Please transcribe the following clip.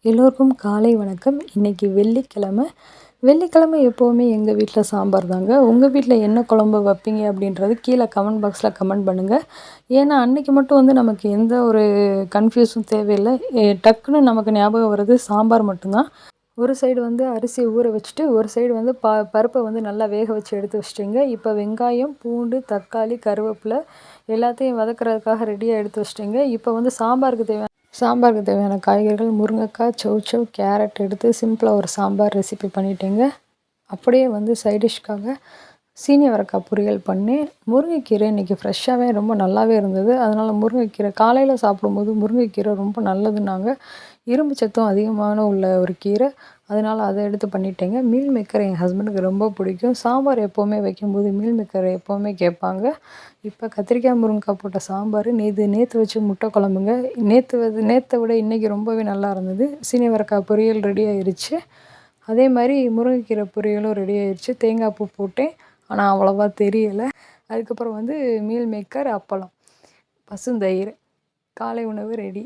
எல்லோருக்கும் காலை வணக்கம். இன்றைக்கி வெள்ளிக்கிழமை. வெள்ளிக்கிழமை எப்போவுமே எங்கள் வீட்டில் சாம்பார் தாங்க. உங்கள் வீட்டில் என்ன குழம்பு வைப்பீங்க அப்படின்றது கீழே கமெண்ட் பாக்ஸில் கமெண்ட் பண்ணுங்கள். ஏன்னா அன்றைக்கி மட்டும் வந்து நமக்கு எந்த ஒரு கன்ஃபியூஸும் தேவையில்லை. டக்குன்னு நமக்கு ஞாபகம் வர்றது சாம்பார் மட்டும்தான். ஒரு சைடு வந்து அரிசியை ஊற வச்சுட்டு ஒரு சைடு வந்து பருப்பை வந்து நல்லா வேக வச்சு எடுத்து வச்சிட்டிங்க. இப்போ வெங்காயம், பூண்டு, தக்காளி, கருவேப்பிலை எல்லாத்தையும் வதக்குறதுக்காக ரெடியாக எடுத்து வச்சிட்டிங்க. இப்போ வந்து சாம்பாருக்கு தேவையான காய்கறிகள் முருங்கைக்காய், சௌசௌ, கேரட் எடுத்து சிம்பிளாக ஒரு சாம்பார் ரெசிபி பண்ணிட்டேங்க. அப்படியே வந்து சைடிஷ்காக சீனி அவரைக்காய் பொரியல் பண்ணி, முருங்கைக்கீரை இன்றைக்கி ஃப்ரெஷ்ஷாகவே ரொம்ப நல்லாவே இருந்தது. அதனால் முருங்கைக்கீரை காலையில் சாப்பிடும்போது முருங்கைக்கீரை ரொம்ப நல்லதுன்னாங்க. இரும்பு சத்தும் அதிகமான உள்ள ஒரு கீரை. அதனால் அதை எடுத்து பண்ணிட்டேங்க. மீல் மேக்கர் என் ஹஸ்பண்டுக்கு ரொம்ப பிடிக்கும். சாம்பார் எப்போவுமே வைக்கும்போது மீல் மேக்கர் எப்போவுமே கேட்பாங்க. இப்போ கத்திரிக்காய் முருங்கைக்காய் போட்ட சாம்பார் நேற்று வச்ச முட்டை குழம்புங்க. நேற்றை விட இன்றைக்கி ரொம்பவே நல்லா இருந்தது. சீனி அவரைக்காய் பொரியல் ரெடி ஆயிடுச்சு. அதே மாதிரி முருங்கைக்கீரை பொரியலும் ரெடி ஆயிடுச்சு. தேங்காய் பூ போட்டேன், ஆனால் அவ்வளோவா தெரியலை. அதுக்கப்புறம் வந்து மீல் மேக்கர், அப்பளம், பசுந்தயிர், காலை உணவு ரெடி.